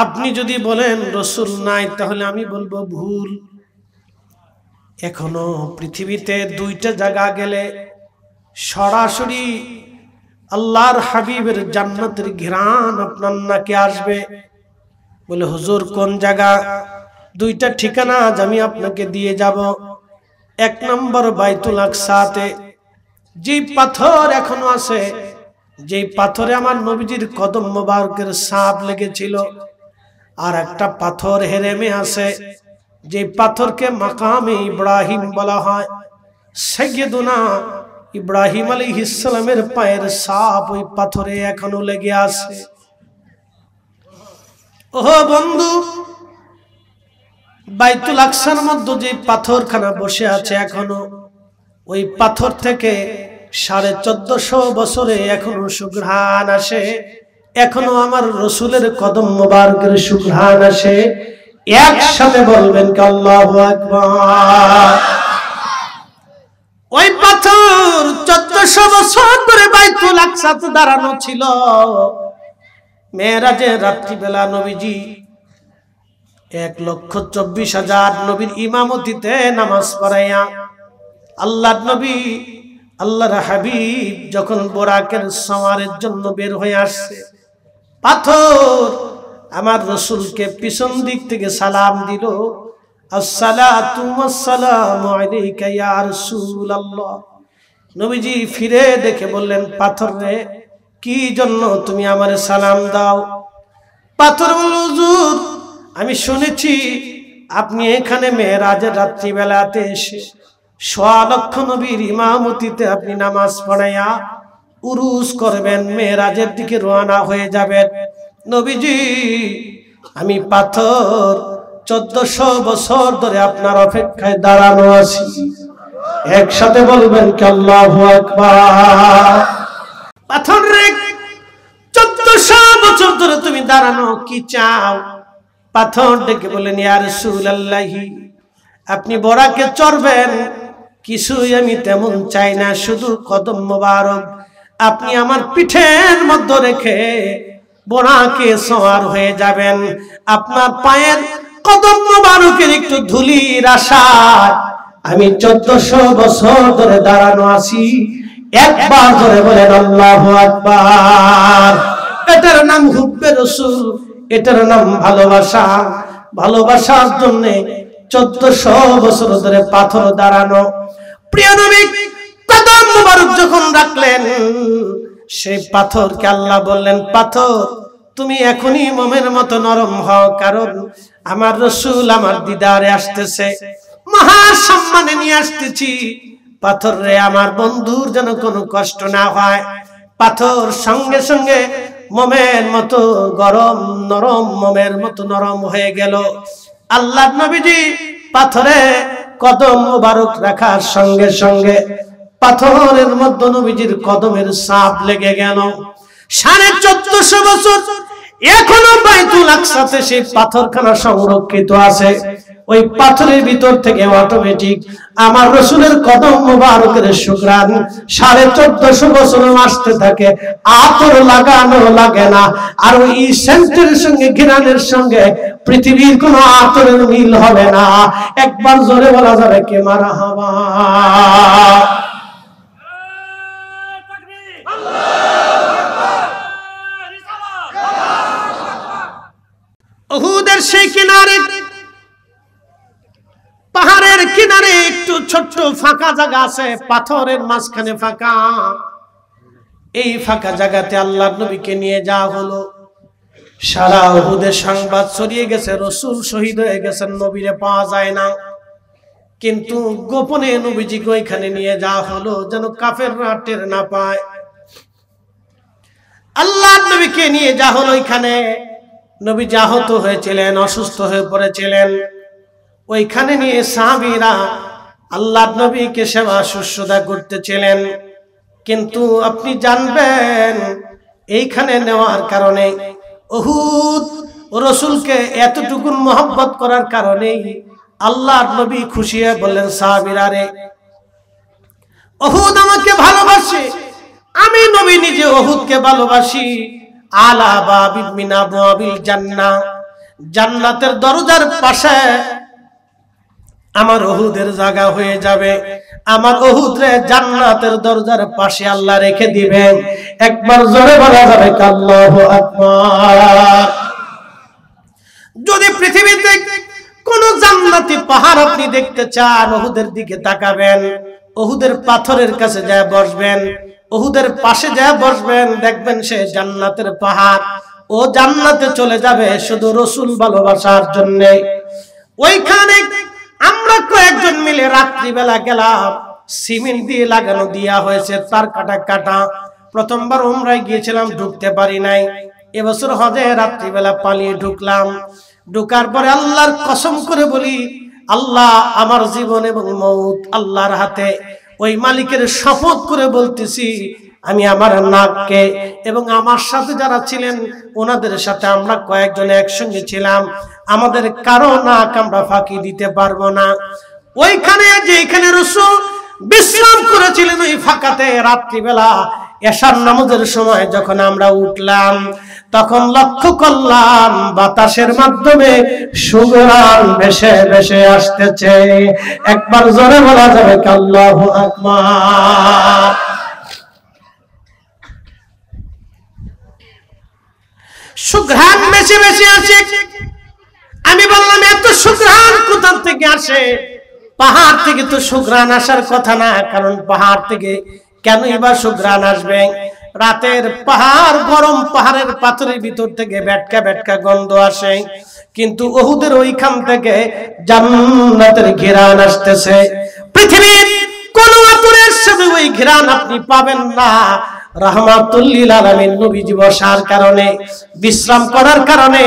আপনি যদি বলেন রসুল নাই তাহলে আমি বলবো ভুল। এখনো পৃথিবীতে দুইটা জায়গা গেলে সরাসরি আল্লাহর হাবিবের জান্নাতের ঘ্রাণ আপনার নাকে আসবে। বলে হুজুর কোন জায়গা? দুইটা ঠিকানা আজ আমি আপনাকে দিয়ে যাব। এক নম্বর বাইতুল আকসাতে যে পাথর এখনো আছে, যে পাথরে আমার নবীজির কদম মোবারকের ছাপ লেগেছিল, আর একটা পাথর হেরেমে আছে, যে পাথরকে মাকামে ইব্রাহিম বলা হয়। সাইয়্যিদুনা ইব্রাহিম আলাইহিস সালামের পায়ের ছাপ ওই পাথরে এখনো লেগে আছে। ও বন্ধু, বাইতুল আকসার মধ্যে যে পাথরখানা বসে আছে এখনো, ওই পাথর থেকে 1450 বছরে এখনো সুঘ্রাণ আসে। এখনো আমার রসুলের কদম মোবারকের সুঘ্রাণ আসে। একসাথে বলবেন কি আল্লাহু আকবার। ওই পাথর 1400 বছর ধরে বাইতুল আকসাতে দাঁড়ানো ছিল। মেরাজের রাত্রিবেলা নবীজি 1,24,000 নবীর ইমামতিতে নামাজ পড়াইয়া আল্লাহর নবী আল্লাহর হাবিব যখন বোরাকের সওয়ারের জন্য বের হয়ে আসছে, পাথর আমার রসুলকে পিছন দিক থেকে সালাম দিল, আসসালাতু ওয়াসসালামু আলাইকা ইয়া রাসূলুল্লাহ। নবীজি ফিরে দেখে বললেন, পাথর রে, কি জন্য তুমি আমারে সালাম দাও? পাথর বলল, হুজুর আমি শুনেছি আপনি এখানে মেরাজের রাত্রিবেলাতে এসে 1.25 লক্ষ নবীর ইমামতিতে আপনি নামাজ পড়াইয়া উরুস করবেন, মেরাজের দিকে রওনা হয়ে যাবেন। নবীজি আমি পাথর 1400 বছর ধরে আপনার অপেক্ষায় দাঁড়ানো আছি। একসাথে বলবেন কি আল্লাহু আকবার। পাথর রে, 1400 বছর ধরে তুমি দাঁড়ানো, কি চাও? পাথর ডেকে বলেন, ইয়া রাসূলুল্লাহি, আপনি বোরাকে চড়বেন, কিছুই আমি তেমন চাই না, শুধু কদম মোবারক আপনি আমার পিঠের মধ্যে রেখে বোরাকে সওয়ার হয়ে যাবেন। আপনার পায়ের কদম মোবারকের একটু ধুলির আশায় আমি 1400 বছর ধরে দাঁড়ানো আছি। একবার ধরে বলেন আল্লাহু আকবার। এটার নাম হুব্বে রাসূল, এটার নাম ভালোবাসা। ভালোবাসার জন্য 1400 বছর ধরে পাথর দাঁড়ানো। প্রিয় নবী কদম মোবারক যখন রাখলেন, সেই পাথরকে আল্লাহ বললেন, পাথর তুমি এখনই মোমের মতো নরম হও, কারণ আমার রসুল আমার দিদারে আসতেছে, মহা সম্মানে নিয়ে আসতেছি। পাথর রে, আমার বন্ধুর যেন কোনো কষ্ট না হয়। পাথর সঙ্গে সঙ্গে মোমের মতো গরম, নরম, মোমের মতো নরম হয়ে গেল। আল্লাহর নবীজি পাথরে কদম মোবারক রাখার সঙ্গে সঙ্গে পাথরের মধ্যে নবীজির কদমের ছাপ লেগে গেল। 1450 বছর এখনো বাইতুল আকসাতে সেই পাথরখানা সংরক্ষিত আছে। ওই পাথরের ভিতর থেকে অটোমেটিক আমার রসুলের কদম মোবারকের সুঘ্রাণ 1450 বছর আসতে থাকে। আতর লাগানো লাগে না। আর ওই সেন্টের সঙ্গে, ঘ্রাণের সঙ্গে পৃথিবীর কোনো আতরের মিল হবে না। একবার জোরে বলা যাবে কে মারহাবা। উহুদের সেই কিনারে, পাহাড়ের কিনারে একটু ছোট্ট ফাঁকা জায়গা আছে, পাথরের মাঝখানে ফাঁকা। এই ফাঁকা জায়গাতে আল্লাহর নবীকে নিয়ে যাওয়া হলো। সারা উহুদের সংবাদ ছড়িয়ে গেছে, রসুল শহীদ হয়ে গেছেন, নবীরে পাওয়া যায় না। কিন্তু গোপনে নবীজিকে ওইখানে নিয়ে যাওয়া হলো, যেন কাফেররা টের না পায়। আল্লাহর নবীকে নিয়ে যাওয়া হলো ওইখানে। নবীজি আহত হয়েছিলেন, অসুস্থ হয়ে পড়েছিলেন। ওইখানে নিয়ে সাহাবীরা আল্লাহর নবীকে সেবা শুশ্রূষা করতেছিলেন। কিন্তু আপনি জানবেন, এইখানে নেওয়ার কারণে, উহুদ রাসূলকে এতটুকুন মহব্বত করার কারণে আল্লাহর নবী খুশি হয়ে বললেন, সাহাবীরা রে, উহুদ আমাকে ভালোবাসে, আমি নবী নিজে উহুদকে ভালোবাসি। আলা বাবিন মিন আবওয়াবিল জান্নাহ, জান্নাতের দরজার পাশে আমার উহুদের জায়গা হয়ে যাবে। আমার উহুদ রে জান্নাতের দরজার পাশে আল্লাহ রেখে দিবেন। একবার জোরে বলা যাবে আল্লাহু আকবার। যদি পৃথিবীতে কোন জান্নাতি পাহাড় আপনি দেখতে চান, উহুদের দিকে তাকাবেন, উহুদের পাথরের কাছে যায় বসবেন, উহুদের পাশে যায় বসবেন, দেখবেন সে জান্নাতের পাহাড়। ও জান্নাতে চলে যাবে শুধু রাসূল ভালোবাসার জন্য। ওইখানে আমরা কয়েকজন মিলে রাত্রিবেলা গেলাম, সিমেন্ট দিয়ে লাগানো দিয়া হয়েছে, তার কাটা কাটা। প্রথমবার উমরায় গিয়েছিলাম, ঢুকতে পারি নাই। এবছর হজে রাত্রিবেলা পালিয়ে ঢুকলাম। ঢুকার পরে আল্লাহর কসম করে বলি, আল্লাহ আমার জীবন এবং মৌত আল্লাহর হাতে। ওই মালিকের শপথ করে বলতেছি, আমি আমার নাককে এবং আমার সাথে যারা ছিলেন ওনাদের সাথে আমরা কয়েকজন একসঙ্গে ছিলাম, আমাদের কারো নাক আমরা ফাঁকি দিতে পারবো না। ওইখানে যেখানে রাসূল বিশ্রাম করেছিলেন ওই ফাঁকাতে রাত্রিবেলা এশার নামাজের সময় যখন আমরা উঠলাম, তখন লক্ষ্য করলাম বাতাসের মাধ্যমে সুগরান ভেসে ভেসে আসতেছে। একবার জোরে বলা যাবে আল্লাহু আকবার। সুঘ্রাণ বেশি বেশি আসে। আমি বললাম এত সুঘ্রাণ কোথা থেকে আসে? পাহাড় থেকে তো সুঘ্রাণ আসার কথা না, কারণ পাহাড় থেকে কেন এবার সুঘ্রাণ আসবে? রাতের পাহাড়, গরম পাহাড়ের পাথরের ভিতর থেকে বেটকা বেটকা গন্ধ আসে, কিন্তু উহুদের ওইখান থেকে জান্নাতের ঘ্রাণ আসতেছে। পৃথিবীর কোন আতরের সাথে ওই ঘ্রাণ আপনি পাবেন না। রাহমাতুল লিল আলামিন নবীজি বসার কারণে, বিশ্রাম করার কারণে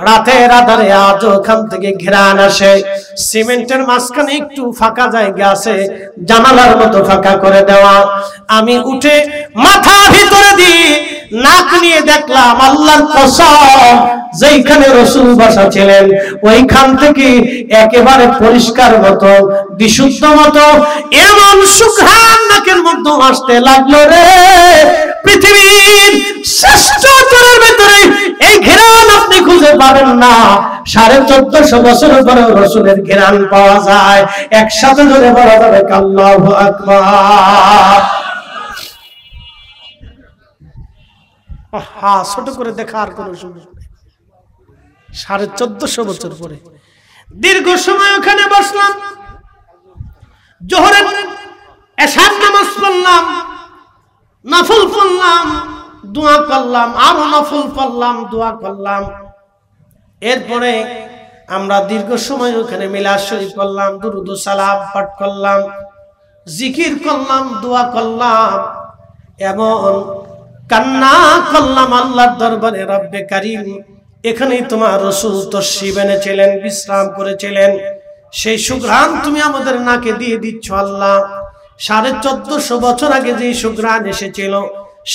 রাতের আধারে আজ ওখান থেকে ঘ্রাণ আসে। সিমেন্টের মাঝখানে একটু ফাঁকা জায়গা আছে, জানালার মতো ফাঁকা করে দেওয়া। আমি উঠে মাথা ভিতরে দিয়ে নাক নিয়ে দেখলাম, আল্লাহর কসম, যেখানে রাসূল বসা ছিলেন ওইখান থেকে একেবারে পরিষ্কার মতো, বিশুদ্ধ মতো এমন সুঘ্রাণ নাকের মধ্যে আসতে লাগলো রে। পৃথিবীর শ্রেষ্ঠ চরের ভিতরে এই ঘ্রাণ আপনি খুঁজে পাবেন না। 1450 বছর পরে রাসূলের ঘ্রাণ পাওয়া যায়। একসাথে ধরে বলা যাবে আল্লাহু আকবার। হ্যাঁ, ছোট করে দেখার কোন সুযোগ নেই। 1450 বছর পরে দীর্ঘ সময় ওখানে বসলাম। জোহরের এশার নামাজ পড়লাম, নফল পড়লাম, দোয়া করলাম, আরো নফল পড়লাম, দোয়া করলাম। এরপরে আমরা দীর্ঘ সময় ওখানে মিলাদ শরীফ করলাম, দুরূদ ও সালাম পাঠ করলাম, জিকির করলাম, দোয়া করলাম, এমন কান্না করলাম আল্লাহর দরবারে, রব্বে কারীম, এখানেই তোমার রাসূল তশরিফ এনেছিলেন, বিশ্রাম করেছিলেন, সেই সুঘ্রাণ তুমি আমাদের নাকে দিয়ে দিচ্ছ আল্লাহ। 1450 বছর আগে যে সুঘ্রাণ এসেছিল,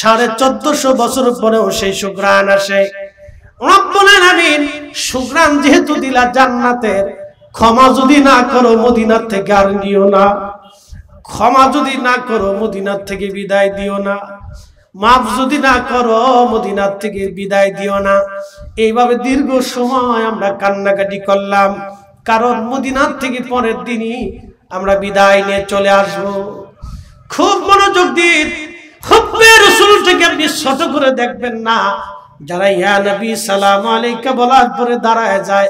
1450 বছর পরেও সেই সুঘ্রাণ আসে। রব্বুল আলামিন সুঘ্রাণ যেহেতু দিলা জান্নাতের, ক্ষমা যদি না করো মদিনার থেকে আর নিও না। ক্ষমা যদি না করো মদিনার থেকে বিদায় দিও না। মাফ যদি না করো মদিনার থেকে বিদায় দিও না। এইভাবে দীর্ঘ সময় আমরা কান্নাকাটি করলাম, কারণ মদিনার থেকে পরের দিনই আমরা বিদায় নিয়ে চলে আসব। খুব মনোযোগ দিন, হুব্বে রাসূলটাকে আপনি ছোট করে দেখবেন না। যারা ইয়া নবী সালাম আলাইকা বলার পরে দাঁড়ায় যায়,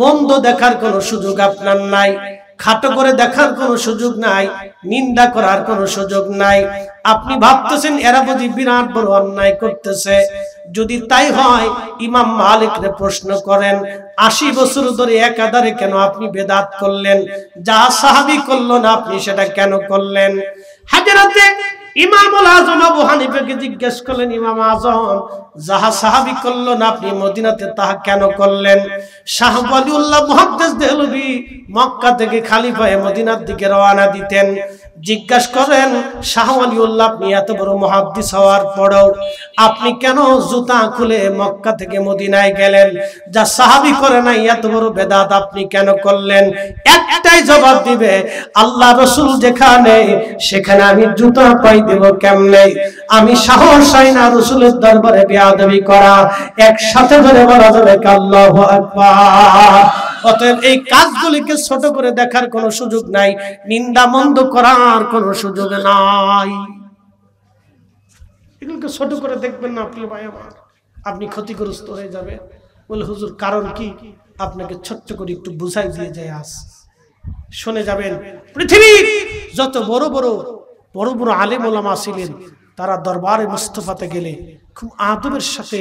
বন্ধ দেখার কোনো সুযোগ আপনার নাই, খাটো করে দেখার কোনো সুযোগ নাই, নিন্দা করার কোনো সুযোগ নাই। আপনি ভাবতেছেন এরা বুঝি বিরাট বড় অন্যায় করতেছে। যদি তাই হয়, ইমাম মালিকরে প্রশ্ন করেন, 80 বছর ধরে একাধারে কেন আপনি বেদাত করলেন? যা সাহাবী করলো না আপনি সেটা কেন করলেন? হাজরাতে ইমামুল আযম আবু হানিফাকে জিজ্ঞেস করলেন, ইমাম আযম, যাহা সাহাবী করলো না আপনি মদিনাতে তাহা কেন করলেন? শাহ ওয়ালিউল্লাহ মুহাদ্দিস দেহলভী মক্কা থেকে খালি পায়ে মদিনার দিকে রওনা দিতেন। জিজ্ঞাসা করেন শাহ ওয়ালিউল্লাহ, আপনি এত বড় মুহাদ্দিস হওয়ার পরেও আপনি কেন জুতা খুলে মক্কা থেকে মদিনায় গেলেন? যা সাহাবী করে নাই এত বড় বেদাত আপনি কেন করলেন? একটাই জবাব দিবে, আল্লাহ রাসূল যেখানে সেখানে আমি জুতা পাই দেব কেমনে? আমি সাহস হয় না রাসূলের দরবারে বেয়াদবি করা। একসাথে ধরে বলা যাবে আল্লাহু আকবার। অতএব এই কাজগুলিকে ছোট করে দেখার কোনো সুযোগ নাই, নিন্দা মন্দ করার কোনো সুযোগ নাই। এগুলোকে ছোট করে দেখবেন না প্রিয় ভাই আমার, আপনি ক্ষতিগ্রস্ত হয়ে যাবে। বলে হুজুর কারণ কি? আপনাকে ছোট্ট করে একটু বুঝাই দিয়ে যায়, আজ শুনে যাবেন। পৃথিবীর যত বড় বড় আলেম ওলামা ছিলেন, তারা দরবারে মুস্তাফাতে গেলে খুব আদবের সাথে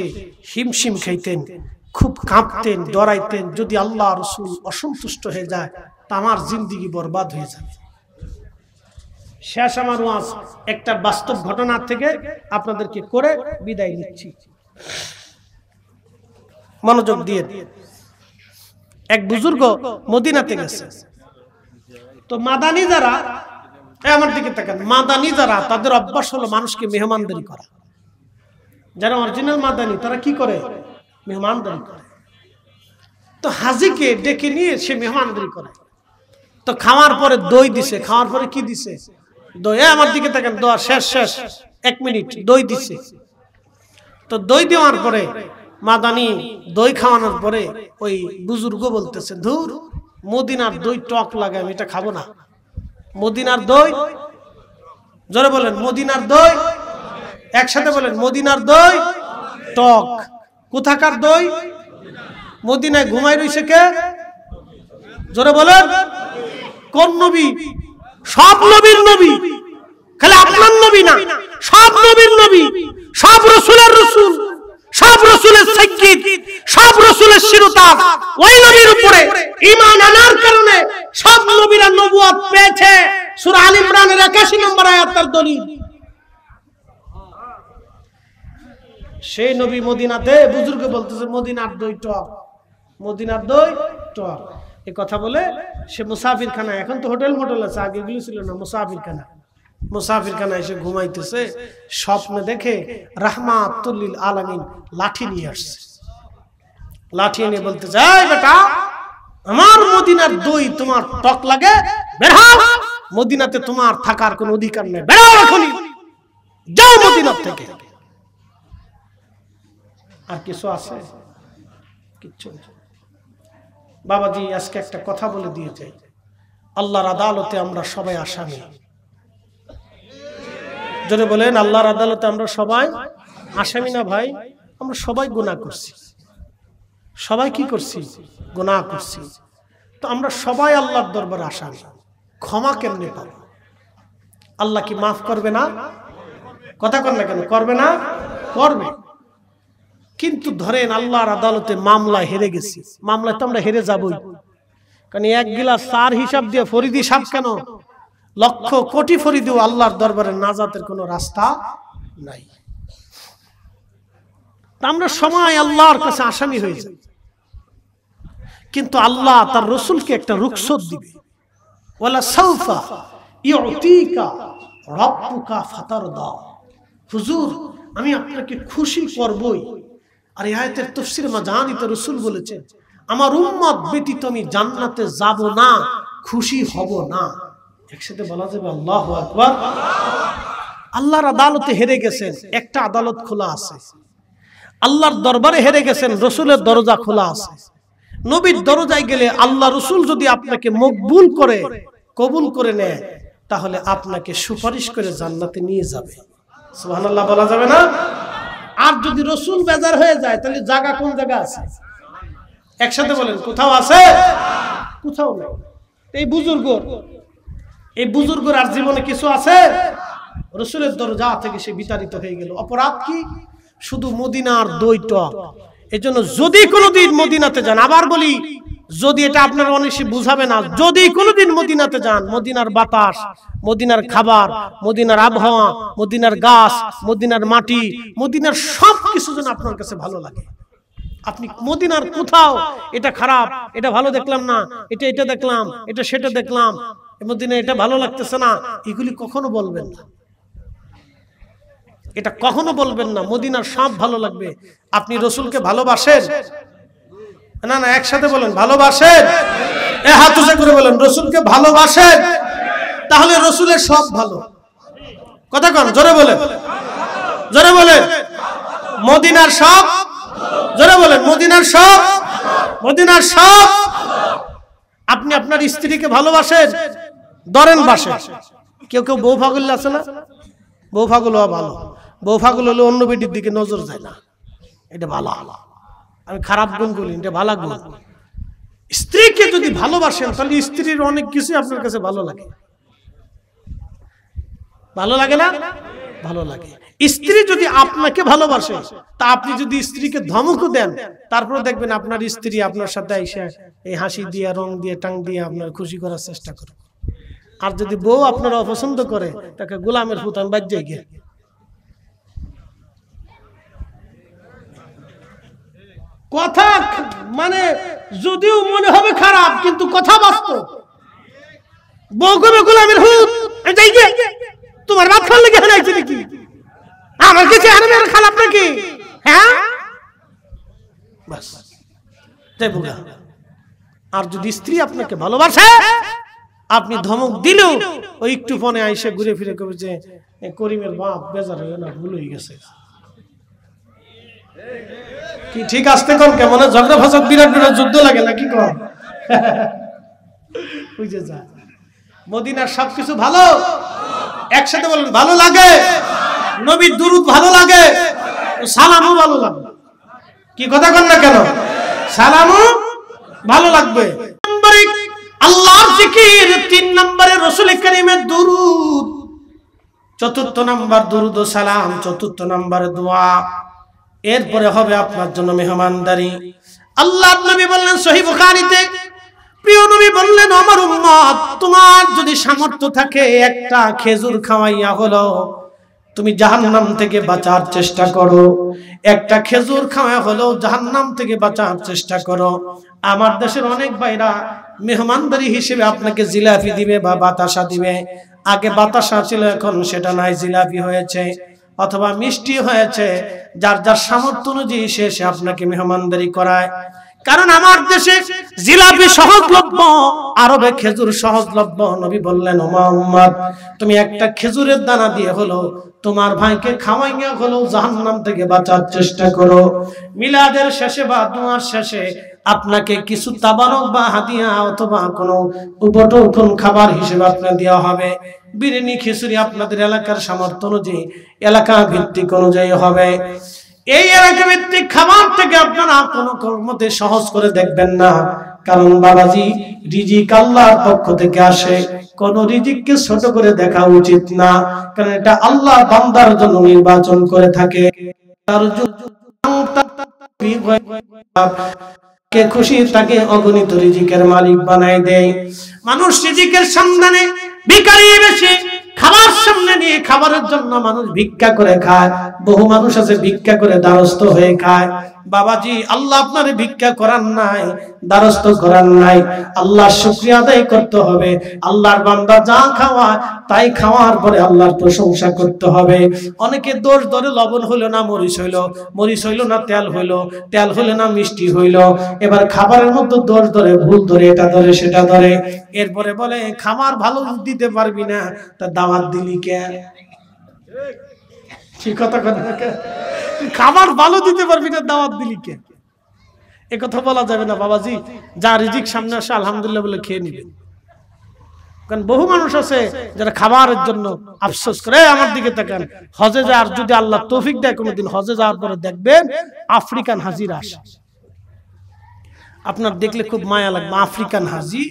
হিমশিম খাইতেন, খুব কাঁপতেন, ডরাইতেন, যদি আল্লাহ রাসূল অসন্তুষ্ট হয়ে যায় তা আমার জিন্দেগি বরবাদ হয়ে যাবে। শেষ আমার ওয়াজ একটা বাস্তব ঘটনা থেকে আপনাদেরকে করে বিদায় নিচ্ছি, মনোযোগ দিয়ে। এক বুজুর্গ মদিনাতে গেছে, তো মাদানি যারা, আমার দিকে তাকান, মাদানি যারা তাদের অভ্যাস হলো মানুষকে মেহমানদারি করা। যারা অরিজিনাল মাদানি তারা কি করে? মেহমানদারি করে। তো হাজিকে ডেকে নিয়ে সে মেহমানদারি করে। তো খাওয়ার পরে দই দিছে, খাওয়ার পরে কি দিছে? দই। আমার দিকে তাকান, দোয়া শেষ 1 মিনিট, দই দিছে। তো দই দেওয়ার পরে মাদানি দই খাওয়ানোর পরে ওই বুজুর্গ বলতেছে, ধুর মদিনার দই টক লাগে, আমি এটা খাবো না। মদিনার দই, জোরে বলেন মদিনার দই, একসাথে বলেন মদিনার দই টক। কোথাকার দই? মদিনায় ঘুমাই রইছে কে? জোরে বলেন। কোন নবী? সব নবীর নবী, খালি আপনার নবী না, সব নবীর নবী, সব রাসূলের রাসূল, সব রাসূলের সাইয়্যিদ, সব রাসূলের শিরোতাজ। ওই নবীর উপরে ঈমান আনার কারণে সব নবীরা নবুয়ত পেয়েছে। সূরা আল ইমরানের 81 নম্বর আয়াত তার দলিল। সেই নবী মদিনাতে, বুজুর্গ বলতেছে মদিনার দই টক, মদিনার দই টক। এই কথা বলে সে মুসাফিরখানা, এখন তো হোটেল মোটেল আছে, আগে এগুলো ছিল না, মুসাফিরখানা এসে ঘুমাইতেছে। স্বপ্নে দেখে রাহমাতুল লিল আলামিন লাঠি নিয়ে আসছে। লাঠি নিয়ে বলতেছে, এই বেটা, আমার মদিনার দই তোমার টক লাগে, বের হও, মদিনাতে তোমার থাকার কোনো অধিকার নেই, বের হও এখনই, যাও মদিনা থেকে। আর কিছু আছে? কিচ্ছু না। বাবাজি আজকে একটা কথা বলে দিয়ে যাই, আল্লাহর আদালতে আমরা সবাই আসামি। জোরে বলেন, আল্লাহর আদালতে আমরা সবাই আসামি না ভাই? আমরা সবাই গুনাহ করছি, সবাই কি করছি? গুনাহ করছি। তো আমরা সবাই আল্লাহর দরবারে আসামি। ক্ষমা কেমনে পাবো? আল্লাহ কি মাফ করবে না? কথা কর না কেন? করবে না? করবে। কিন্তু ধরেন আল্লাহর আদালতে মামলায় হেরে গেছি, মামলায় তো আমরা হেরে যাবই, কারণ 1 গিলাস চার হিসাব দিয়ে ফরিদি সাহেব কেন লক্ষ কোটি ফরিদিও আল্লাহর দরবারে নাজাতের কোনো রাস্তা নাই। আমরা সময় আল্লাহর কাছে আসামি হয়ে যাই, কিন্তু আল্লাহ তার রাসূলকে একটা রুখসত দিবে। ওয়ালা সাউফা ইউতিকা রাব্বুকা ফাতারদা। হুজুর আমি আপনাকে খুশি করবই। আর এই আয়াতের তাফসীরে মাজানিত রাসূল বলেছেন, আমার উম্মত ব্যতীত আমি জান্নাতে যাব না, খুশি হব না। একসাথে বলা যাবে আল্লাহু আকবার। আল্লাহর আদালতে হেরে গেছেন, একটা আদালত খোলা আছে। আল্লাহর দরবারে হেরে গেছেন, রাসূলের দরজা খোলা আছে। নবীর দরজায় গেলে আল্লাহ রাসূল যদি আপনাকে মকবুল করে, কবুল করে নেয়, তাহলে আপনাকে সুপারিশ করে জান্নাতে নিয়ে যাবে। সুবহানাল্লাহ বলা যাবে না? আর যদি রাসূল বেজার হয়ে যায়, তাহলে জায়গা কোন জায়গা আছে? একসাথে বলেন, কোথাও আছে? কোথাও নেই। এই বুজুর্গর আর জীবনে কিছু আছে? রাসূলের দরজা থেকে সে বিতাড়িত হয়ে গেল। অপরাধ কি? শুধু মদিনার দই টক। এজন্য যদি কোনোদিন মদিনাতে যান, আবার বলি, যদি এটা আপনার অনেক বুঝাবে না, যদি কোনোদিন মদিনাতে যান, মদিনার বাতাস, মদিনার খাবার, মদিনার আবহাওয়া, মদিনার গাছ, মদিনার মাটি, মদিনার সব কিছু যেন আপনার কাছে ভালো লাগে। আপনি মদিনার কোথাও এটা খারাপ, এটা ভালো দেখলাম না, এটা দেখলাম, এটা সেটা দেখলাম, মদিনা এটা ভালো লাগতেছে না, এগুলি কখনো বলবেন না, এটা কখনো বলবেন না। মদিনার সব ভালো লাগবে। আপনি রসুলকে ভালোবাসেন? না না, একসাথে বলেন ভালোবাসেন। হাত উঁচু করে বলেন রসুলকে ভালোবাসেন, তাহলে রসুলের সব ভালো। কথা কন, জোরে বলেন, জোরে বলেন। মদিনার সব, জোরে বলেন মদিনার সব, মদিনার সব। আপনি আপনার স্ত্রীকে ভালোবাসেন, ধরেন বাসে। কেউ কেউ বউ পাগল আছে না, বউ পাগল হওয়া ভালো। বউ পাগল হলে অন্য বেটির দিকে নজর যায় না, এটা ভালো। আমি খারাপ গুণ বলি, এটা ভালো গুণ। স্ত্রীকে যদি ভালোবাসেন তাহলে স্ত্রীর অনেক কিছু আপনার কাছে ভালো লাগে। ভালো লাগে না? ভালো লাগে। স্ত্রী যদি আপনাকে ভালোবাসে, তা আপনি যদি স্ত্রীকে ধমকও দেন, তারপরে দেখবেন আপনার স্ত্রী আপনার সাথে এসে এই হাসি দিয়ে, রং দিয়ে, টাং দিয়ে আপনার খুশি করার চেষ্টা করে। আর যদি বউ আপনারা অপছন্দ করে, তাকে গোলামের ফুতান বাজ্যে গিয়ে। কথা মানে যদিও মনে হবে খারাপ, কিন্তু কথা বাস্তব। বউ কবে গোলামের হুত, তোমার ভাত খাওয়ার লেগে হয়ে নাকি? আমার কাছে খারাপ নাকি? হ্যাঁ, আর যদি স্ত্রী আপনাকে ভালোবাসে, আপনি ধমক দিলেও ওই একটু ফোনে আইসে ঘুরে ফিরে কবে যে করিমের বাপ বেজার হয়ে না, ভুল হয়ে গেছে। কি ঠিক আসতে কোন কেমন ঝগড়া ফাঁসক বিরাট বিরাট যুদ্ধ লাগে নাকি কম? বুঝে যা। মদিনার সবকিছু ভালো, একসাথে বলেন ভালো লাগে। নবীর দুরূদ ভালো লাগে, সালামও ভালো লাগবে। কি কথা কন না কেন? সালামও ভালো লাগবে। আল্লাহর জিকির, 3 নম্বরে রাসূল কারীমের দুরূদ, 4th নাম্বার দুরূদ ও সালাম, 4th নম্বরে দোয়া। এরপরে হবে আপনার জন্য মেহমানদারি। আল্লাহর নবী বললেন সহিহ বুখারীতে, প্রিয় নবী বললেন আমার উম্মত, তোমার যদি সামর্থ্য থাকে একটা খেজুর খাওয়াইয়া হলো তুমি জাহান্নাম থেকে বাঁচার চেষ্টা করো। একটা খেজুর খাওয়া হলো জাহান্নাম থেকে বাঁচার চেষ্টা করো। আমার দেশের অনেক ভাইরা মেহমানদারি হিসেবে আপনাকে জিলাপি দিবে বা বাতাসা দিবে। আগে বাতাসা ছিল, এখন সেটা নাই, জিলাপি হয়েছে অথবা মিষ্টি হয়েছে। যার যার সামর্থ্য অনুযায়ী সে আপনাকে মেহমানদারি করায়। কারণ আমার দেশে জিলাপি সহজলভ্য, আরবে খেজুর সহজলভ্য। নবী বললেন ও মুহাম্মদ, তুমি একটা খেজুরের দানা দিয়ে হলো তোমার ভাইকে খাওয়াইয়া হলো জাহান্নাম থেকে বাঁচার চেষ্টা করো। মিলাদের শেষে বা দুয়ার শেষে আপনাকে কিছু তাবারক বা হাদিয়া অথবা কোনো উপটোকন খাবার হিসেবে আপনাকে দেওয়া হবে। বিরিয়ানি, খিচুড়ি আপনাদের এলাকার সামর্থ্য অনুযায়ী, এলাকা ভিত্তিক অনুযায়ী হবে। এই এলাকা ভিত্তিক খাবার থেকে আপনারা কোনো কর্মতে সহজ করে দেখবেন না। কারণ বাবাজি, রিজিক আল্লাহর পক্ষ থেকে আসে, কোন রিজিককে ছোট করে দেখা উচিত না। কারণ এটা আল্লাহ বান্দার জন্য নির্বাচন করে থাকে। কে খুশি তাকে অগণিত রিজিকের মালিক বানায় দেয়। মানুষ রিজিকের সন্ধানে ভিখারি বেশি, খাবার সামনে নিয়ে খাবারের জন্য মানুষ ভিক্ষা করে খায়। বহু মানুষ আছে ভিক্ষা করে দ্বারস্থ হয়ে খায়। বাবাজি, আল্লাহ আপনারে ভিক্ষা করার নাই, দ্বারস্থ করার নাই। আল্লাহর শুকরিয়া আদায় করতে হবে। আল্লাহর বান্দা যা খাওয়ায় তাই খাওয়ার পরে আল্লাহর প্রশংসা করতে হবে। অনেকে দোষ ধরে লবণ হইলো না মরিচ হইলো, মরিচ হইলো না তেল হইলো, তেল হইলো না মিষ্টি হইলো। এবার খাবারের মধ্যে দোষ ধরে, ভুল ধরে, এটা ধরে সেটা ধরে। এরপরে বলে খাবার ভালো দিতে পারবি না, তা দাওয়াত দিলি কে? ঠিক কথা কথা, খাবার ভালো দিতে পারবি না, দাওয়াত দিলি কে? এ কথা বলা যাবে না বাবাজি। যা রিজিক সামনে আসে আলহামদুলিল্লাহ বলে খেয়ে নিবেন। কারণ বহু মানুষ আছে যারা খাবারের জন্য আফসোস করে। আমার দিকে তাকান, হজে যাওয়ার যদি আল্লাহ তৌফিক দেয়, কোনোদিন হজে যাওয়ার পরে দেখবেন আফ্রিকান হাজিরা আসে। আপনার দেখলে খুব মায়া লাগবে। আফ্রিকান হাজি,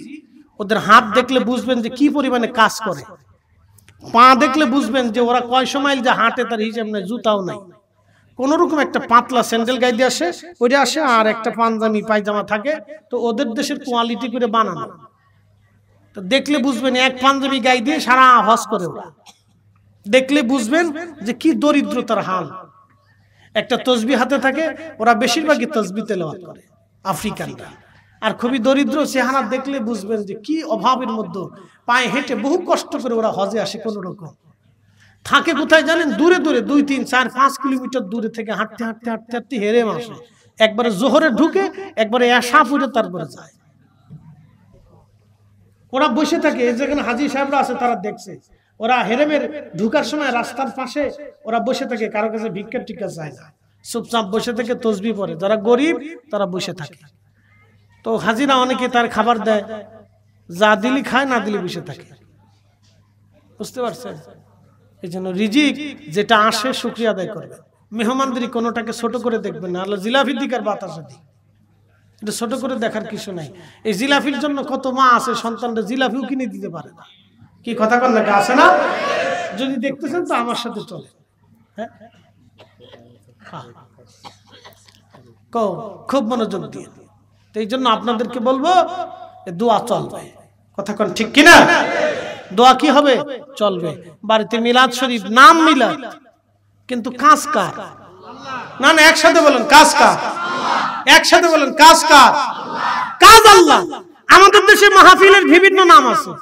ওদের হাত দেখলে বুঝবেন যে কি পরিমাণে কাজ করে। পা দেখলে বুঝবেন যে ওরা কয়শো মাইল যে হাঁটে তার হিসাব নাই, জুতাও নাই। কোন রকম একটা পাতলা স্যান্ডেল গায়ে দিয়ে আসে, ওইটা আসে, আর একটা পাঞ্জাবি পায়জামা থাকে। তো ওদের দেশের কোয়ালিটি করে বানানো। তো দেখলে বুঝবেন এক পাঞ্জাবি গায়ে দিয়ে সারা হজ করে ওরা। দেখলে বুঝবেন যে কি দরিদ্রতার হাল। একটা তসবি হাতে থাকে, ওরা বেশিরভাগই তসবি তেলাওয়াত করে আফ্রিকানরা। আর খুবই দরিদ্র চেহারা দেখলে বুঝবেন যে কি অভাবের মধ্যে পায়ে হেঁটে বহু কষ্ট করে ওরা হজে আসে কোন রকম। থাকে কোথায় জানেন? দূরে দূরে 2, 3, 4, 5 কিলোমিটার দূরে থেকে হাঁটতে হাঁটতে হাঁটতে হাঁটতে হেরে আসে। একবারে জোহরে ঢুকে একবারে এশা পড়ে তারপরে যায়। ওরা বসে থাকে, যেখানে হাজী সাহেবরা আছে তারা দেখছে, ওরা হেরেমের ঢুকার সময় রাস্তার পাশে ওরা বসে থাকে, কারো কাছে ভিক্ষা টিকা যায় না, চুপচাপ বসে থেকে তসবিহ পড়ে। যারা গরিব তারা বসে থাকে। তো হাজিরা অনেকে তার খাবার দেয়, যা দিলি খায়, না দিলি বসে থাকে। বুঝতে পারছেন? এই জন্য রিজিক যেটা আসে শুকরিয়া আদায় করবে। মেহমানদারি কোনোটাকে ছোট করে দেখবেন না। আল্লাহ জিলাফির দিক আর বাতাসা দিক, এটা ছোট করে দেখার কিছু নাই। এই জিলাফির জন্য কত মা আছে সন্তানরা জিলাফিও কিনে দিতে পারে না। কি কথা কন নাকি? আছে না? যদি দেখতেছেন তো আমার সাথে চলে। হ্যাঁ, খুব মনোযোগ দিয়ে। তো এই জন্য আপনাদেরকে বলবো দোয়া চলবে। কথা কন ঠিক কিনা? দোয়া কি হবে? চলবে। বাড়িতে মিলাদ শরীফ, নাম মিলাদ, কিন্তু কাজ কার? না না, একসাথে বলেন কাজ কার? একসাথে বলেন কাজ কার? কাজ আল্লাহ। আমাদের দেশে মাহফিলের বিভিন্ন নাম আছে।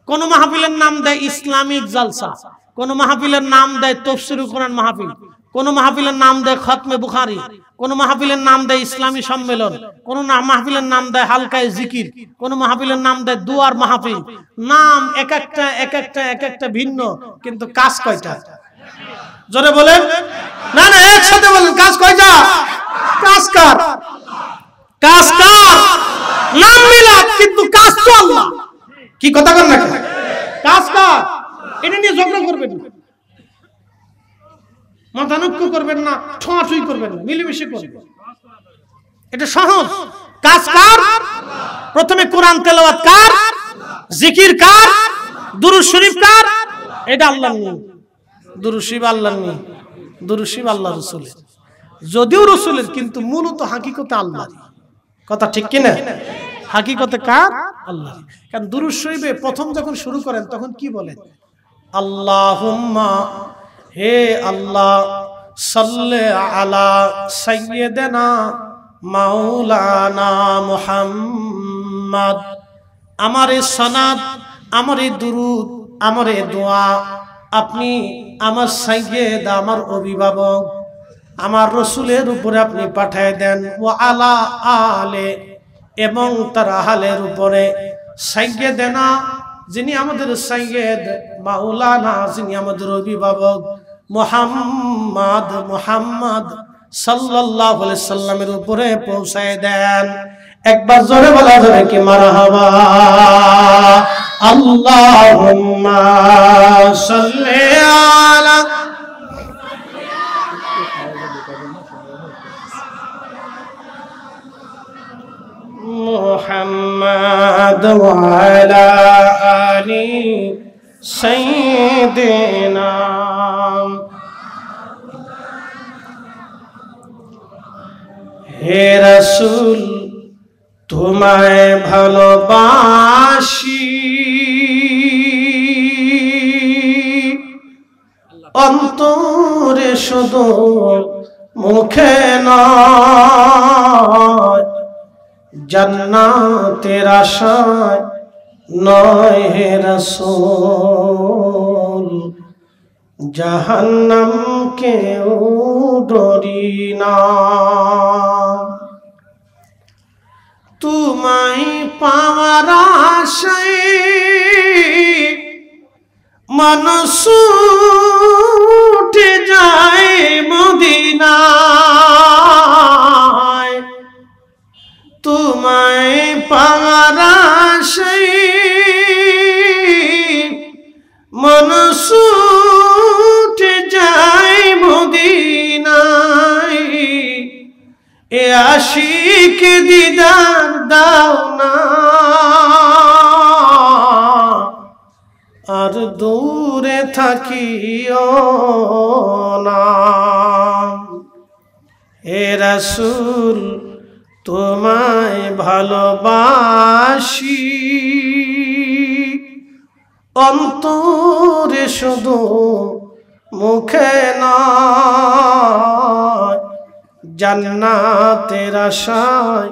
কোন মাহফিলের নাম দেয় ইসলামিক জালসা, কোন মাহফিলের নাম দেয় তাফসীরুল কোরআন মাহফিল, কোন মাহফিলের নাম দেয় খতমে বুখারী, কোন মাহফিলের নাম দেয় ইসলামী সম্মেলন, কোন মাহফিলের নাম দেয় হালকায়ে জিকির, কোন মাহফিলের নাম দেয় দুয়ার মাহফিল। নাম এক একটা ভিন্ন, কিন্তু কাজ কয়টা? জোরে বলেন। না না, একসাথে বলেন কাজ কয়টা? কাজ কার? কাজ কার? নাম মিলাদ, কিন্তু কাজ তো আল্লাহ। কি কথা কন না? কাজ কার? এটা নিয়ে ঝগড়া করবেন না, মাথানক্য করবেন না, ছোঁয়াছুঁই করবেন না, মিলেমিশে করবেন। এটা সহজ। কাজ কার? প্রথমে কোরআন তেলাওয়াত কার? জিকির কার? দুরূদ শরীফ কার? এটা আল্লাহর নিয়ম। দুরূদ শরীফ আল্লাহর নিয়ম, দুরূদ শরীফ আল্লাহ রাসূলের, যদিও রাসূলের, কিন্তু মূলত হাকিকতে আল্লাহর। কথা ঠিক কিনা? হাকিকতে কার? আল্লাহ। কারণ দুরূদ শরীফে প্রথম যখন শুরু করেন তখন কি বলেন? আল্লাহুম্মা, হে আল্লাহ, সাল্লি আলা সাইয়্যিদিনা মাওলানা মুহাম্মদ। আমার এই সানাত, আমার এই দুরূদ, আমার এই দোয়া আপনি আমার সাইয়্যিদ, আমার অভিভাবক, আমার রাসূলের উপরে আপনি পাঠিয়ে দেন। ওয়া আলা আলে, এবং তার আহলের উপরে। সাইয়্যিদিনা, যিনি আমাদের সাইয়্যিদ, মাওলানা, যিনি আমাদের অভিভাবক, মুহাম্মদ, মুহাম্মদ সাল্লাল্লাহু আলাইহি সাল্লামের উপরে পৌঁছায় দেন। একবার জোরে বলা যাবে কি মারহাবা? আল্লাহুম্মা সাল্লি আলা মুহাম্মদ ওয়া আলা আলি সাইয়্যিদিনা। হে রাসূল, তোমায় ভালোবাসি, অন্তরে শুধু, মুখে নয়। জান্নাতের আশায় নয় হে রাসূল, জাহান্নাম কেউ ডরি না। তোমায় পাওয়ার আশায় মানুষ উঠে যায় মদিনায়। তোমায় পাওয়ার আশায় মানুষ উঠে যায় মদিনায়। এ আশিক দিদার দাও না, আর দূরে থাকিও না। হে রাসূল, তোমায় ভালোবাসি, অন্তরে শুধু, মুখে নয়। জান্নাতের আশায়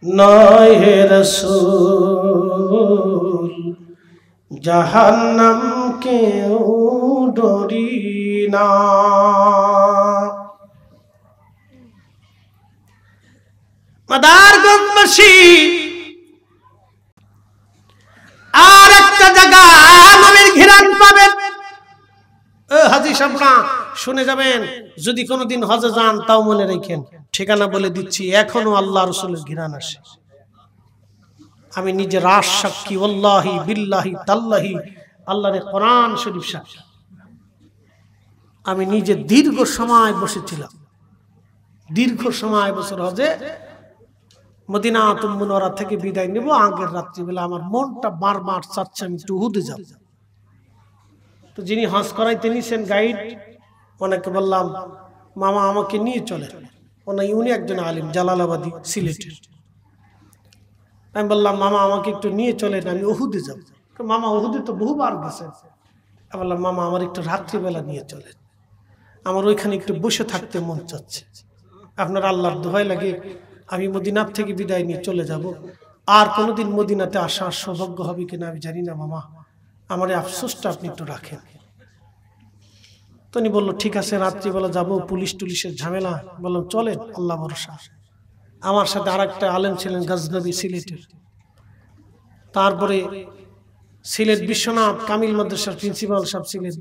নয় হে রাসূল, জাহান্নাম কেউ ডরি না। মাদারগঞ্জবাসী আর একটা জায়গা নবীর ঘিরান পাবেন। হাজী সাহেবরা শুনে যাবেন, যদি কোনোদিন হজে যান তাও মনে রাখেন, ঠিকানা বলে দিচ্ছি, এখনো আল্লাহ রাসূলের ঘিরান আসে। আমি নিজে রাস সাক্ষী, ওয়াল্লাহি বিল্লাহি তাল্লাহি, আল্লাহর কোরআন শরীফ সাক্ষী। আমি নিজে দীর্ঘ সময় বসেছিলাম, দীর্ঘ সময় বছর হজে মদিনাতুল মুনাওয়ারা থেকে বিদায় নেব। আগের রাত্রিবেলা আমার মনটা বারবার চাচ্ছে আমি একটু উহুদে যাব। তো যিনি হজ করাইতে নিছেন গাইড, ওনাকে বললাম মামা আমাকে নিয়ে চলেন। উনি একজন আলিম, জালালাবাদী, সিলেটের। আমি বললাম মামা আমাকে একটু নিয়ে চলেন, আমি উহুদে যাব। মামা উহুদে তো বহুবার গেছেন। আমি বললাম মামা আমার একটু রাত্রিবেলা নিয়ে চলেন, আমার ওইখানে একটু বসে থাকতে মন চাচ্ছে। আপনার আল্লাহর দোহাই লাগে, আমি মদিনার থেকে বিদায় নিয়ে চলে যাব, আর কোনোদিন মদিনাতে আসার সৌভাগ্য হবে কিনা আমি জানি না মামা, আমার এই আফসোসটা আপনি একটু রাখেন। তো উনি বললো ঠিক আছে রাত্রিবেলা যাব, পুলিশ টুলিশের ঝামেলা। বললাম চলেন, আল্লাহ ভরসা। আমার সাথে আর একটা আলেম ছিলেন গজনবী, সিলেটের। তারপরে সিলেট বিশ্বনাথ কামিল মাদ্রাসার প্রিন্সিপাল সাহেব ছিলেন,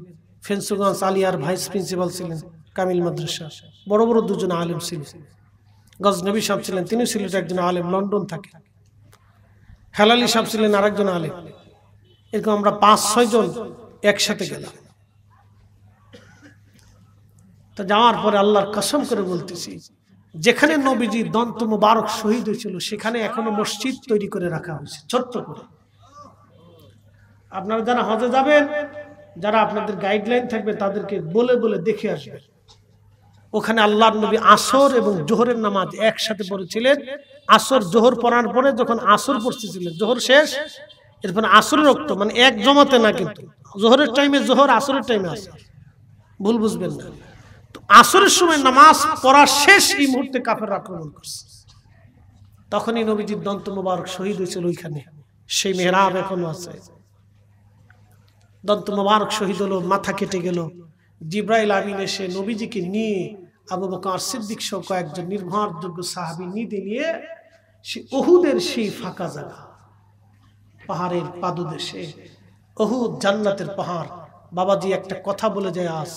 ফেন্সুগঞ্জ আলিয়ার ভাইস প্রিন্সিপাল ছিলেন কামিল মাদ্রাসা, বড় বড় দুজন আলেম ছিলেন। গজনবী সাহেব ছিলেন, তিনি সিলেট একজন আলেম, লন্ডন থাকে। হেলালি সাহেব ছিলেন আরেকজন আলেম। এরকম আমরা 5-6 জন একসাথে গেলাম। তো যাওয়ার পরে আল্লাহর কসম করে বলতেছি, যেখানে নবীজি দন্ত মুবারক শহীদ হয়েছিল সেখানে এখনো মসজিদ তৈরি করে রাখা হয়েছে ছোট্ট করে। আপনারা যারা হজে যাবেন, যারা আপনাদের গাইডলাইন থাকবে তাদেরকে বলে বলে দেখে আসবেন। ওখানে আল্লাহর নবী আসর এবং জোহরের নামাজ একসাথে পড়েছিলেন। আসর জোহর পড়ার পরে যখন আসর পড়তেছিলেন, জোহর শেষ, এরপর আসরের রক্ত, মানে এক জমাতে না, কিন্তু জোহরের টাইমে জোহর, আসরের টাইমে আসর, ভুল বুঝবেন না। তো আসরের সময় নামাজ পড়া শেষ, এই মুহূর্তে কাফেররা আক্রমণ করছে। তখনই নবীজির দন্ত মুবারক শহীদ হয়েছিল ওইখানে, সেই মেহরাব এখনো আছে। দন্ত মুবারক শহীদ হলো, মাথা কেটে গেল। জিব্রাইল আমিন এসে নবীজিকে নিয়ে আবু বকর সিদ্দিক সহ কয়েকজন নির্ভরযোগ্য সাহাবী নিয়ে সে উহুদের সেই ফাঁকা জায়গা, পাহাড়ের পাদদেশে, উহুদ জান্নাতের পাহাড়। বাবাজি একটা কথা বলে যায়, আজ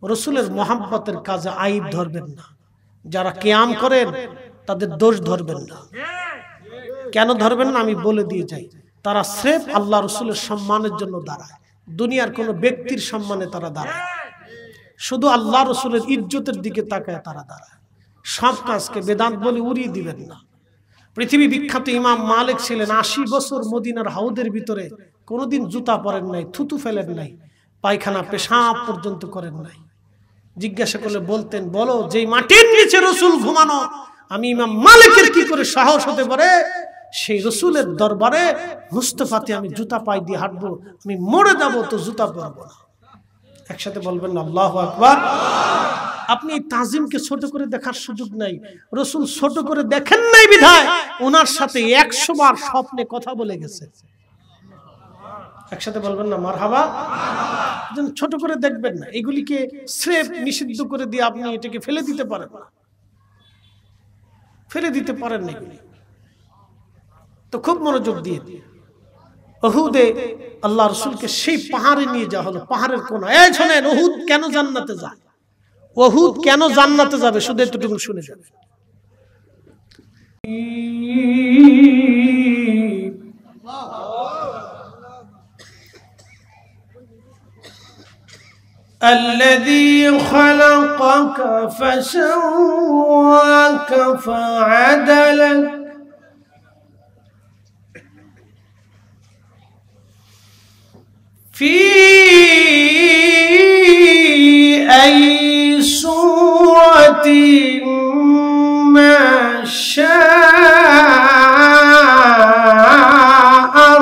রসুলের মহাব্বতের কাজে আইব ধরবেন না। যারা কিয়াম করেন তাদের দোষ ধরবেন না। কেন ধরবেন না আমি বলে দিয়ে যাই। তারা স্রেফ আল্লাহ রসুলের সম্মানের জন্য দাঁড়ায়, দুনিয়ার কোনো ব্যক্তির সম্মানে তারা দাঁড়ায়, শুধু আল্লাহ রসুলের ইজ্জতের দিকে তাকায় তারা দাঁড়ায়। সব কাজকে বেদান্ত বলে উড়িয়ে দিবেন না। পৃথিবী বিখ্যাত ইমাম মালিক ছিলেন, 80 বছর মদিনার হাউদের ভিতরে কোনোদিন জুতা পরেন নাই, থুতু ফেলেন নাই, পায়খানা পেশাব পর্যন্ত করেন নাই। জিজ্ঞাসা করলে বলতেন, বলো যেই মাটির নিচে রসুল ঘুমানো, আমি ইমাম মালিকের কি করে সাহস হতে পারে সেই রসুলের দরবারে মুস্তাফাতে আমি জুতা পায়ে দিয়ে হাঁটবো, আমি মরে যাব তো জুতা পরবো না। একসাথে বলবেন না আল্লাহু আকবার। আপনি তাজিমকে ছোট করে দেখার সুযোগ নাই, রসুল ছোট করে দেখেন নাই বিধায় ওনার সাথে 100 বার স্বপ্নে কথা বলে গেছে। একসাথে বলবেন না মারহাবা। ছোট করে দেখবেন না, এগুলিকে স্রেফ নিষিদ্ধ করে দিয়ে আপনি এটাকে ফেলে দিতে পারেন না, ফেলে দিতে পারেন না। তো খুব মনোযোগ দিয়ে উহুদে আল্লাহ রসুলকে সেই পাহাড়ে নিয়ে যাওয়া হলো, পাহাড়ের কোনা। এই শোনেন, উহুদ কেন জান্নাতে যায়, উহুদ কেন জান্নাতে যাবে, শুধু এতটুকু শুনে যাবে। الذي خلقك فسواك فعدلك في أي صورة ما شاء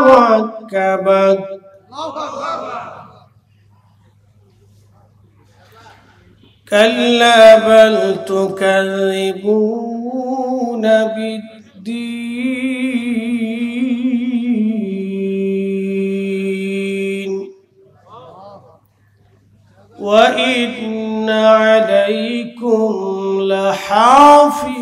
ركبك كلا بل تكذبون الدين وإن عليكم لحافظين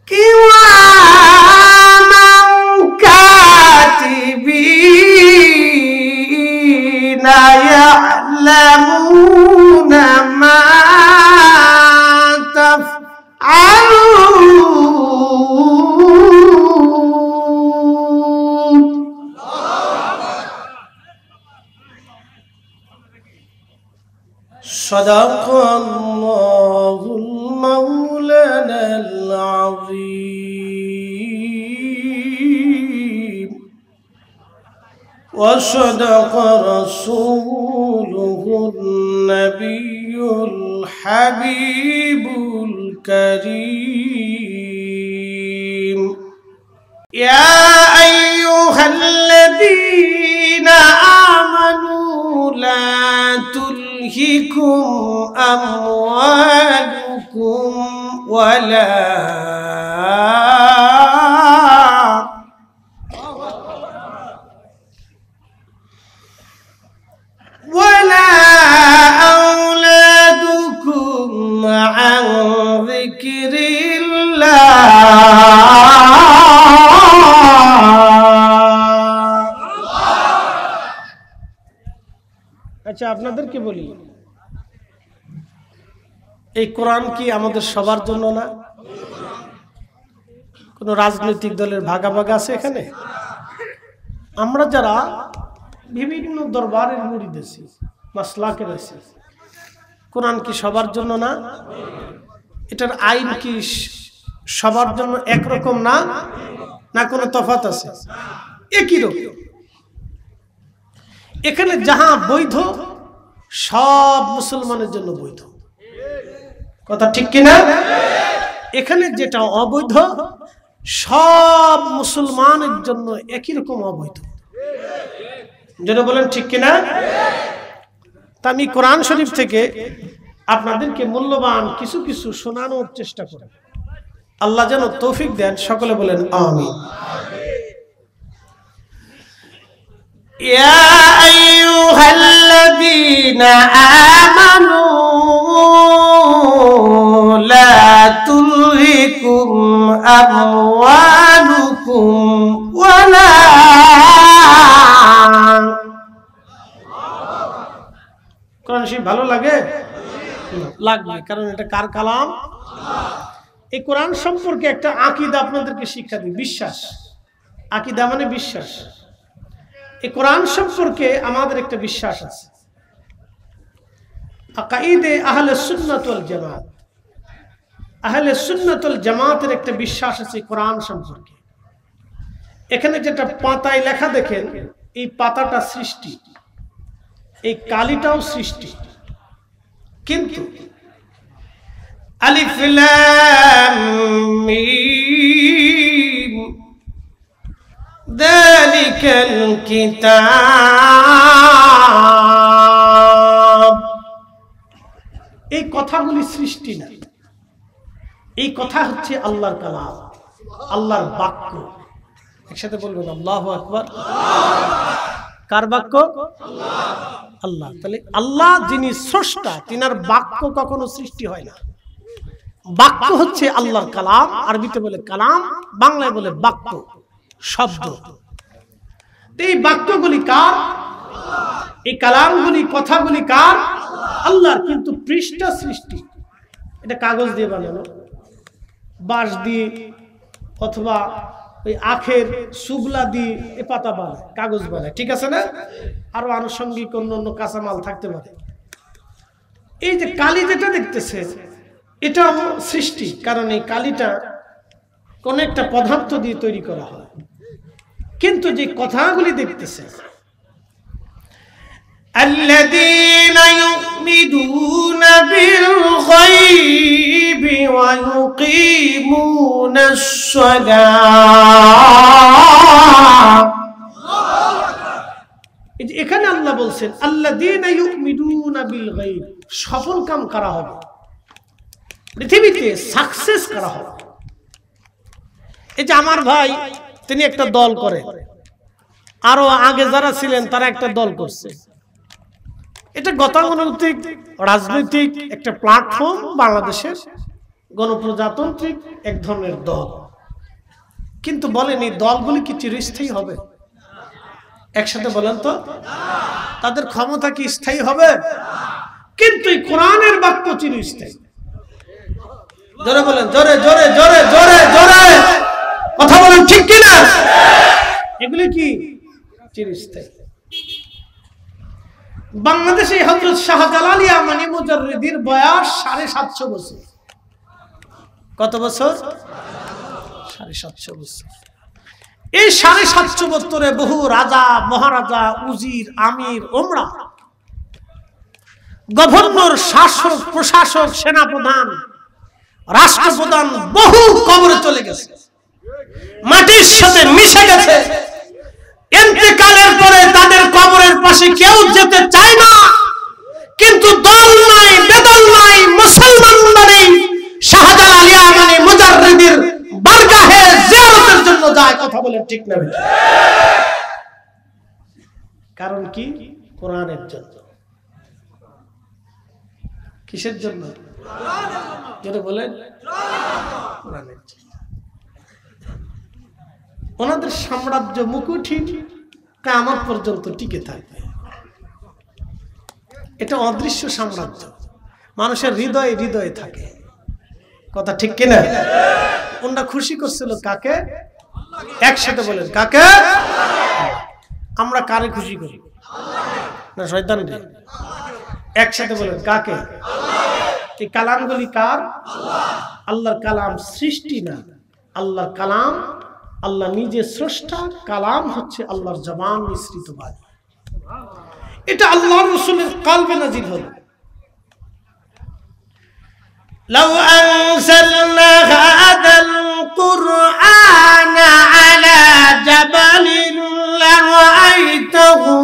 كراما كاتبين يعلمون ما تفعلون صدق الله المولانا العظيم وصدق رسوله النبي الحبيب الكريم يا أيها الذين آمنوا لا تلهكم أموالكم ولا أولادكم عن ذكر আচ্ছা আপনাদেরকে বলি এই কোরআন কি আমাদের সবার জন্য না? কোন রাজনৈতিক দলের ভাগাভাগি আছে এখানে? আমরা যারা বিভিন্ন দরবারের মুরিদ আছি, মাসলাকের আছি, কোরআন কি সবার জন্য না? এটার আইন কি সবার জন্য একরকম না, না কোনো তফাৎ আছে? একই রকম। এখানে যাহা বৈধ সব মুসলমানের জন্য বৈধ, কথা ঠিক কিনা? এখানে যেটা অবৈধ সব মুসলমানের জন্য একই রকম অবৈধ, যেটা বলেন ঠিক কিনা? তা আমি কোরআন শরীফ থেকে আপনাদেরকে মূল্যবান কিছু কিছু শোনানোর চেষ্টা করি, আল্লাহ যেন তৌফিক দেন। সকলে বলেন আমিন। يا أيها الذين آمنوا لا تلهكم أموالكم ولا কোরআন শরীফ ভালো লাগে? লাগবে, কারণ এটা কার কালাম? এই কোরআন সম্পর্কে একটা আকীদা আপনাদেরকে শিক্ষা দিই, বিশ্বাস। আকীদা মানে বিশ্বাস। এই কোরআন সম্পর্কে আমাদের একটা বিশ্বাস আছে, আকাইদে আহলে সুন্নাত ওয়াল জামাত। আহলে সুন্নাত ওয়াল জামাতের একটা বিশ্বাস আছে কোরআন সম্পর্কে। এখানে যেটা পাতায় লেখা দেখেন, এই পাতাটা সৃষ্টি, এই কালিটাও সৃষ্টি, কিন্তু আলিফ লাম মিম যালিকাল কিতাব, এই কথাগুলি সৃষ্টি না, এই কথা হচ্ছে আল্লাহর কালাম, আল্লাহর বাক্য। একসাথে বলবেন আল্লাহু আকবার। কার বাক্য? আল্লাহ। তাহলে আল্লাহ যিনি স্রষ্টা, তিনার বাক্য কখনো সৃষ্টি হয় না। বাক্য হচ্ছে আল্লাহর কালাম, আরবিতে বলে কালাম, বাংলায় বলে বাক্য, শব্দ। এই বাক্যগুলি কার? এই কালামগুলি, কথাগুলি কার? আল্লাহর। কিন্তু পৃষ্ঠা সৃষ্টি, এটা কাগজ দিয়ে বানানো, বাঁশ দিয়ে অথবা ওই আখের সুগলা দিয়ে এ পাতা বানায়, কাগজ বানায়, ঠিক আছে না? আরো আনুষঙ্গিক অন্য অন্য কাঁচামাল থাকতে পারে। এই যে কালি যেটা দেখতেছে, এটাও সৃষ্টি, কারণ এই কালিটা কোন একটা পদার্থ দিয়ে তৈরি করা হয়। কিন্তু যে কথাগুলি দেখতেছে, আল্লাযীনা ইউমিনুনা বিল গায়বি ওয়া ইউকিমুনাস সালাহ, এখানে আল্লাহ বলছেন আল্লাযীনা ইউমিনুনা বিল গায়ব, সফল কাম করা হবে, পৃথিবীতে সাকসেস করা হবে। এই যে আমার ভাই তিনি একটা দল করে, আরো আগে যারা ছিলেন তারা একটা দল করছে। এটা গতানুগতিক রাজনৈতিক একটা প্ল্যাটফর্ম, বাংলাদেশের গণপ্রজাতান্ত্রিক এক ধরনের দল। কিন্তু বলেন এই দলগুলি কি চিরস্থায়ী হবে? একসাথে বলেন তো, তাদের ক্ষমতা কি স্থায়ী হবে? কিন্তু এই কোরআনের বাক্য চিরস্থায়ী। জোরে বলেন, জোরে জোরে জোরে জোরে জোরে কথা বলেন, ঠিক কিনা? এগুলি কি চিরস্থায়ী? বাংলাদেশে হযরত শাহজালাল ইয়ামানী মুজাররিদির বয়স 750 বছর। কত বছর? 750 বছর। এই 750 বছরে বহু রাজা, মহারাজা, উজির, আমির, ওমরা, গভর্নর, শাসক, প্রশাসক, সেনাপ্রধান, রাষ্ট্রপ্রধান বহু কবরে চলে গেছে, মাটির সাথে মিশে গেছে। ইন্তেকালের পরে তাদের কবরের পাশে কেউ যেতে চায় না। কিন্তু দল নাই, বেদল নাই, মুসলমানরা নেই, শাহজালাল ইয়ামানী মুজাররিদির বারগাহে জিয়ারতের জন্য যায়। কথা বলেন ঠিক না? কারণ কি? কোরআনের জন্য। কিসের জন্য? যেটা বলেন কোরআনের জন্য। ওনাদের সাম্রাজ্য মুকুঠি কিয়ামত পর্যন্ত টিকে থাকবে। এটা অদৃশ্য সাম্রাজ্য, মানুষের হৃদয়ে হৃদয়ে থাকে। কথা ঠিক কিনা? ওনারা খুশি করছিল কাকে? একসাথে বলেন, কাকে? আমরা কারে খুশি করি? না শয়তানকে? একসাথে বলেন, কাকে? এই কালামগুলি কার? আল্লাহর কালাম, সৃষ্টি না। আল্লাহর কালাম, আল্লাহ নিজে স্রষ্টা। কালাম হচ্ছে আল্লাহর জবান মিশ্রিত বাণী। এটা আল্লাহর রাসূলের কলবে নাজিল হলো। লাউ আনজালনা হাযাল কুরআনা আলা জাবালিন লারাআইতাহু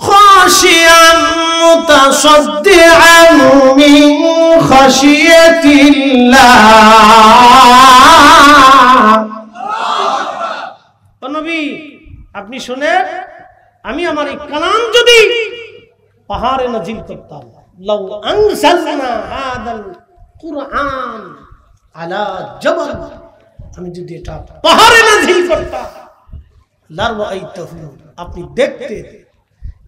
খাশিআন মুতাসাদ্দিআন মিন খাশিয়াতিল্লাহ। নবী আপনি শুনেন, আমি আমার এই কালাম যদি পাহাড়ে নাজিল করতাম, লাউ আনজালনা হাযাল কুরআন আলা জাবাল, আমি যদি এটা পাহাড়ে নাজিল করতাম, লারাআইতাহু, আপনি দেখতেন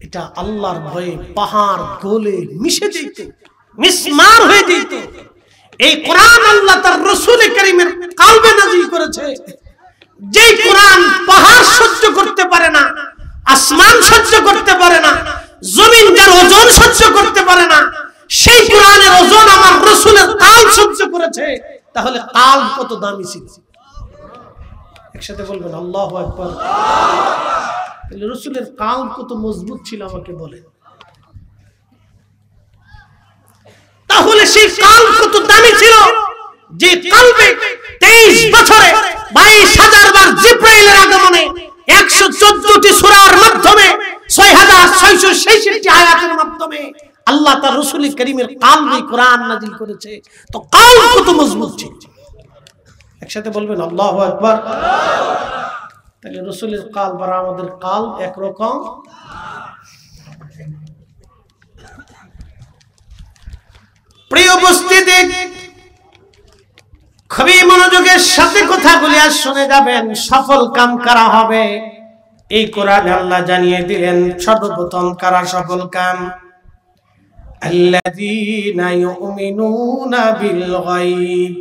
এটা আল্লাহর ভয়ে পাহাড় গলে মিশে যেত, মিসমার হয়ে যেত। এই কোরআন আল্লাহ তার রাসূল কারীমের কলবে নাজিল করেছে। যে কোরআন পাহাড় সহ্য করতে পারে না, আসমান সহ্য করতে পারে না, জমিন যার ওজন সহ্য করতে পারে না, সেই কোরআনের ওজন আমার রাসূলের কাল সহ্য করেছে। তাহলে কাল কত দামি ছিল? একসাথে বলবেন আল্লাহু আকবার। তাহলে রাসূলের কাল কত মজবুত ছিল আমাকে বলেন। তাহলে সেই কাল কত দামি ছিল, যে কলবে 23 বছরে 22,000 বার জিবরাইলের আগমনে 114টি সূরার মাধ্যমে 6,666 আয়াতের মাধ্যমে আল্লাহ তার রাসূল কারীমের কলবে কোরআন নাযিল করেছে। তো কাল কত মজবুত ছিল? একসাথে বলবেন আল্লাহু আকবার। তাহলে রাসূলের কলব আর আমাদের কলব একরকম। প্রিয় উপস্থিতি, খুবই মনোযোগের সাথে কথাগুলি আর শুনে যাবেন। সফল কাম করা হবে, এই কোরআনে আল্লাহ জানিয়ে দিলেন সর্বপ্রথম কারা সফল কাম। আল্লাযীনা ইউমিনুনা বিল গায়ব,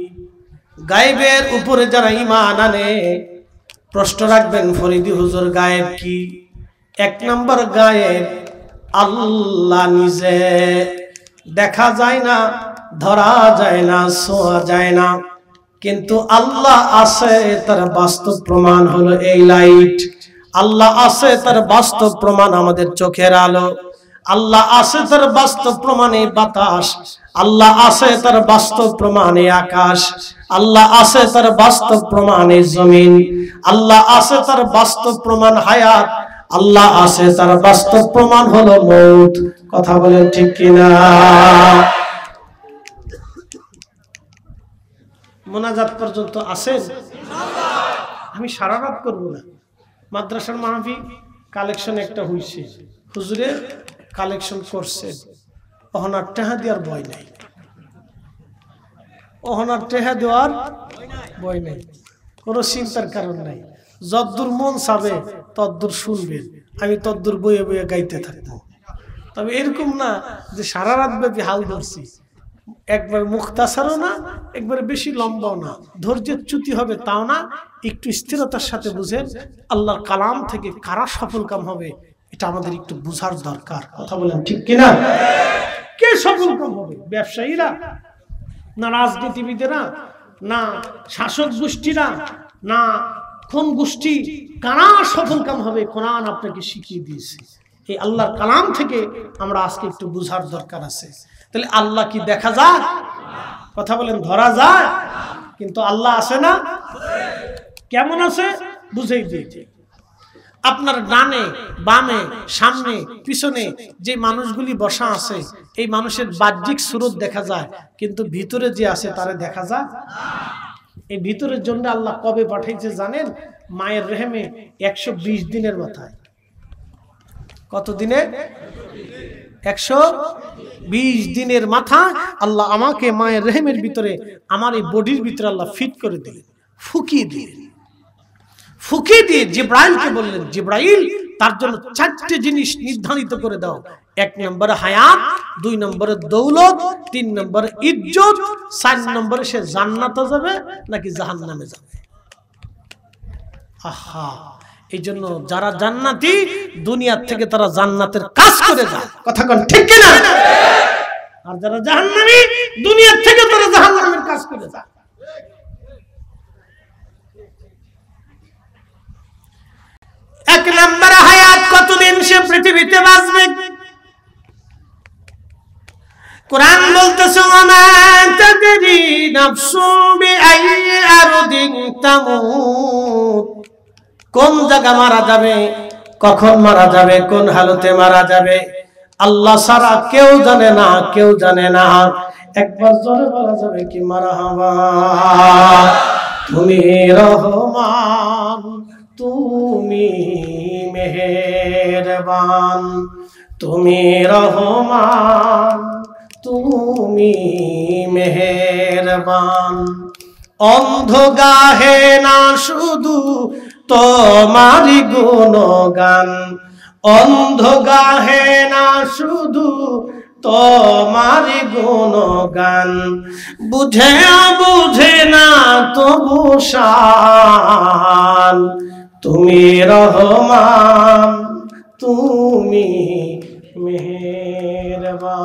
গায়বের উপরে যারা ঈমান আনে। প্রশ্ন রাখবেন ফরিদি হুজুর, গায়েব কি? 1 নম্বর গায়েব আল্লাহ নিজে। দেখা যায় না, ধরা যায় না, ছোঁয়া যায় না, কিন্তু আল্লাহ আছে, তার বাস্তব প্রমাণ হলো এই লাইট। আল্লাহ আছে, তার বাস্তব প্রমাণ আমাদের চোখের আলো। আল্লাহ আছে তার বাস্তব প্রমাণে বাতাস, আল্লাহ আছে তার বাস্তব প্রমাণে আকাশ, আল্লাহ আছে তার বাস্তব প্রমাণে জমিন, আল্লাহ আছে তার বাস্তব প্রমাণ হায়াত, আল্লাহ আছে তার বাস্তব প্রমাণ হলো মউত। কথা বলেন ঠিক কিনা? মোনাজাত পর্যন্ত আছেন? আমি সারা রাত করবো না। মাদ্রাসার মাহফিল কালেকশন একটা হইছে, হুজুরে কালেকশন করছে, অহনার টেহা দেওয়ার ভয় নাই, অহনার টেহা দেওয়ার ভয় নাই, কোনো চিন্তার কারণ নাই। যদ্দূর মন চাবে তদ্দূর শুনবেন, আমি তদ্দূর বইয়ে বইয়ে গাইতে থাকবো। তবে এরকম না যে সারা রাত ব্যাপী হাল ধরছি, একবার মুখতাসারও না, একবার বেশি লম্বাও না, ধৈর্যের চ্যুতি হবে তাও না। একটু স্থিরতার সাথে বুঝেন আল্লাহর কালাম থেকে কারা সফল কাম হবে এটা আমাদের একটু বুঝার দরকার। কথা বলেন ঠিক কিনা? কে সফল কাম হবে? ব্যবসায়ীরা না রাজনীতিবিদেরা না শাসক গোষ্ঠীরা না কোন গোষ্ঠী? কারা সফল কাম হবে কোরআন আপনাকে শিখিয়ে দিয়েছে। এই আল্লাহর কালাম থেকে আমরা আজকে একটু বুঝার দরকার আছে। তাহলে আল্লাহ কি দেখা যায়? কথা বলেন ধরা যায়? কিন্তু আল্লাহ আছে না? কেমন আছে বুঝেই দিয়েছে। আপনার ডানে বামে সামনে পিছনে যে মানুষগুলি বসা আছে, এই মানুষের বাহ্যিক সুরত দেখা যায়, কিন্তু ভিতরে যে আছে তারে দেখা যায়। এই ভিতরের জন্য আল্লাহ কবে পাঠাইছে জানেন? মায়ের রেহেমে 120 দিনের মাথায়। কত দিনে? 120 দিনের মাথা আল্লাহ আমাকে মায়ের রেহেমের ভিতরে, আমার এই বডির ভিতরে আল্লাহ ফিট করে দিলেন, ফুকিয়ে দিলেন। ফুকিয়ে দিয়ে জিব্রাইলকে বললেন, জিব্রাইল তার জন্য 4টে জিনিস নির্ধারিত করে দাও। 1 নম্বরে হায়াত, 2 নম্বরে দৌলত, 3 নম্বরে ইজ্জত, 4 নম্বরে সে জান্নাতে যাবে নাকি জাহান্নামে যাবে। আহা, এই জন্য যারা জান্নাতি দুনিয়ার থেকে তারা জান্নাতের কাজ করে যায়। কথা কোন ঠিক কিনা? আর যারা জাহান্নামী দুনিয়ার থেকে তারা জাহান্নামের কাজ করে যায়। এক নম্বরে হায়াত, কতদিন সে পৃথিবীতে বাঁচবে। কোরআন বলতেছে ওমা তাদরি নাফসুম বিআইয়ি আরদিন তামুত, কোন জায়গা মারা যাবে, কখন মারা যাবে, কোন হালতে মারা যাবে আল্লাহ ছাড়া কেউ জানে না, কেউ জানে না। একবার জোরে বলা যাবে কি মারহাবা। তুমি রহমান, তুমি মেহেরবান, তুমি রহমান, তুমি মেহেরবান। অন্ধ গাহে না শুধু তোমারি গুণগান, অন্ধ গাহে না শুধু তোমারি গুণগান, বুঝে বুঝে না তবু শান। তুমি রহমান, তুমি মেহেরবান।